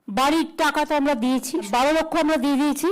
বাড়ির টাকা তো আমরা দিয়েছি, 12 লক্ষ আমরা দিয়ে দিয়েছি,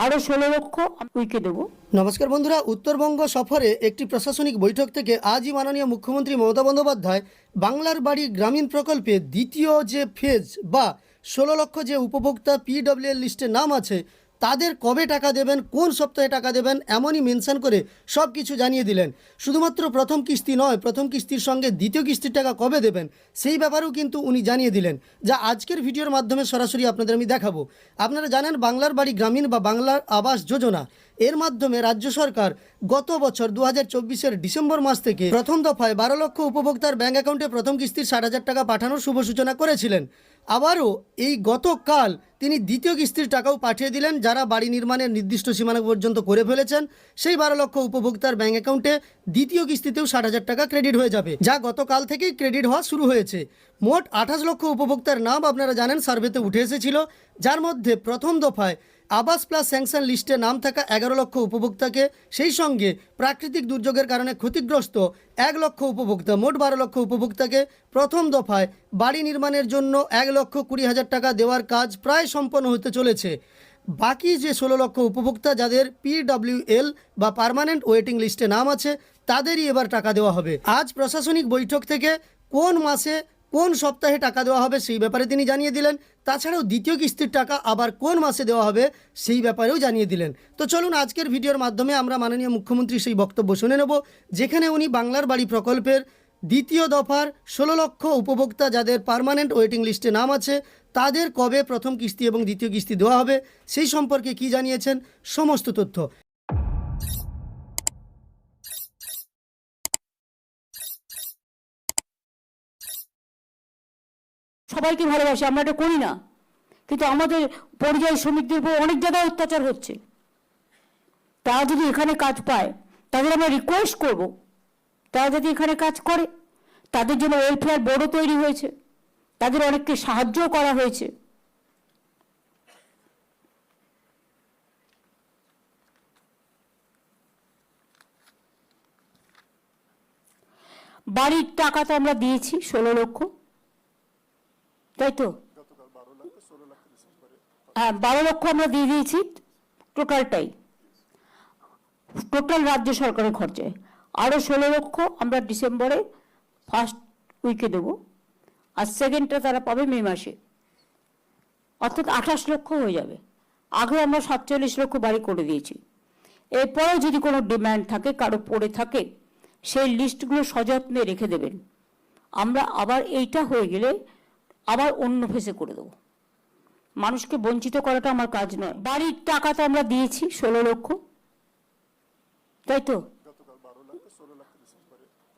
আরো 16 লক্ষ উইকে দেবো। নমস্কার বন্ধুরা, উত্তরবঙ্গ সফরে একটি প্রশাসনিক বৈঠক থেকে আজই মাননীয় মুখ্যমন্ত্রী মমতা বন্দ্যোপাধ্যায় বাংলার বাড়ি গ্রামীণ প্রকল্পে দ্বিতীয় যে ফেজ বা 16 লক্ষ যে উপভোক্তা পিডব্লিউএল লিস্টে নাম আছে তাদের কবে টাকা দেবেন, কোন সপ্তাহে টাকা দেবেন এমনই মেনশন করে সব কিছু জানিয়ে দিলেন। শুধুমাত্র প্রথম কিস্তি নয়, প্রথম কিস্তির সঙ্গে দ্বিতীয় কিস্তির টাকা কবে দেবেন সেই ব্যাপারেও কিন্তু উনি জানিয়ে দিলেন, যা আজকের ভিডিওর মাধ্যমে সরাসরি আপনাদের আমি দেখাবো। আপনারা জানেন বাংলার বাড়ি গ্রামীণ বা বাংলার আবাস যোজনা এর মাধ্যমে রাজ্য সরকার গত বছর 2024-এর ডিসেম্বর মাস থেকে প্রথম দফায় 12 লক্ষ উপভোক্তার ব্যাঙ্ক অ্যাকাউন্টে প্রথম কিস্তির 60,000 টাকা পাঠানোর শুভ সূচনা করেছিলেন। আবারও এই গতকাল তিনি দ্বিতীয় কিস্তির টাকাও পাঠিয়ে দিলেন। যারা বাড়ি নির্মাণের নির্দিষ্ট সীমানা পর্যন্ত করে ফেলেছেন সেই 12 লক্ষ উপভোক্তার ব্যাঙ্ক অ্যাকাউন্টে দ্বিতীয় কিস্তিতেও 60,000 টাকা ক্রেডিট হয়ে যাবে, যা গতকাল থেকেই ক্রেডিট হওয়া শুরু হয়েছে। মোট 28 লক্ষ উপভোক্তার নাম আপনারা জানেন সার্ভেতে উঠে এসেছিল, যার মধ্যে প্রথম দফায় আবাস প্লাস স্যাংশন লিস্টে নাম থাকা 11 লক্ষ উপভোক্তাকে, সেই সঙ্গে প্রাকৃতিক দুর্যোগের কারণে ক্ষতিগ্রস্ত 1 লক্ষ উপভোক্তা, মোট 12 লক্ষ উপভোক্তাকে প্রথম দফায় বাড়ি নির্মাণের জন্য 1,20,000 টাকা দেওয়ার কাজ প্রায় সম্পন্ন হতে চলেছে। বাকি যে 16 লক্ষ উপভোক্তা যাদের পিডব্লিউএল বা পার্মানেন্ট ওয়েটিং লিস্টে নাম আছে তাদেরই এবার টাকা দেওয়া হবে। আজ প্রশাসনিক বৈঠক থেকে কোন মাসে কোন সপ্তাহে টাকা দেওয়া হবে সেই ব্যাপারে তিনি জানিয়ে দিলেন। তাছাড়াও দ্বিতীয় কিস্তির টাকা আবার কোন মাসে দেওয়া হবে সেই ব্যাপারেও জানিয়ে দিলেন। তো চলুন আজকের ভিডিওর মাধ্যমে আমরা মাননীয় মুখ্যমন্ত্রী সেই বক্তব্য শুনে নেব, যেখানে উনি বাংলার বাড়ি প্রকল্পের দ্বিতীয় দফার 16 লক্ষ উপভোক্তা যাদের পার্মানেন্ট ওয়েটিং লিস্টে নাম আছে তাদের কবে প্রথম কিস্তি এবং দ্বিতীয় কিস্তি দেওয়া হবে সেই সম্পর্কে কি জানিয়েছেন সমস্ত তথ্য। সবাইকে ভালোবাসি, আমরা এটা করি না, কিন্তু আমাদের পরিযায়ী শ্রমিকদের উপর অনেক জায়গায় অত্যাচার হচ্ছে। তারা যদি এখানে কাজ পায় তাদের আমরা রিকোয়েস্ট করব তারা যদি এখানে কাজ করে। তাদের জন্য ওয়েলফেয়ার বোর্ডও তৈরি হয়েছে, তাদের অনেককে সাহায্যও করা হয়েছে। বাড়ির টাকা তো আমরা দিয়েছি 16 লক্ষ, তাই তো? হ্যাঁ, 12 লক্ষ আমরা দিয়ে দিয়েছি টোটালটাই, টোটাল রাজ্য সরকারের খরচায়। আরো 16 লক্ষ আমরা ডিসেম্বরে ফার্স্ট উইকে দেবো, আর সেকেন্ডটা তারা পাবে মে মাসে, অর্থাৎ 28 লক্ষ হয়ে যাবে। আগে আমরা 47 লক্ষ বাড়ি করে দিয়েছি। এরপরেও যদি কোনো ডিম্যান্ড থাকে, কারো পড়ে থাকে, সেই লিস্টগুলো সযত্নে রেখে দেবেন। আমরা আবার এইটা হয়ে গেলে আবার অন্য ফেসে করে দেবো। মানুষকে বঞ্চিত করাটা আমার কাজ নয়। বাড়ির টাকা তো আমরা দিয়েছি 16 লক্ষ, তাই তো?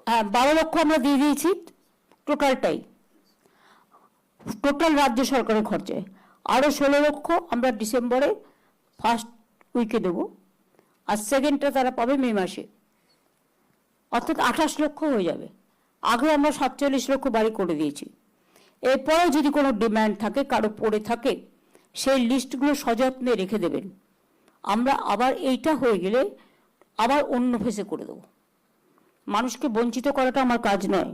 হ্যাঁ, 12 লক্ষ আমরা দিয়ে দিয়েছি টোটালটাই, টোটাল রাজ্য সরকারের খরচায়। আরো 16 লক্ষ আমরা ডিসেম্বরে ফার্স্ট উইকে দেবো, আর সেকেন্ডটা তারা পাবে মে মাসে, অর্থাৎ 28 লক্ষ হয়ে যাবে। আগে আমরা 47 লক্ষ বাড়ি করে দিয়েছি। এরপরেও যদি কোনো ডিম্যান্ড থাকে, কারো পড়ে থাকে, সেই লিস্টগুলো সযত্নে রেখে দেবেন। আমরা আবার এইটা হয়ে গেলে আবার অন্য ফেসে করে দেবো। মানুষকে বঞ্চিত করাটা আমার কাজ নয়।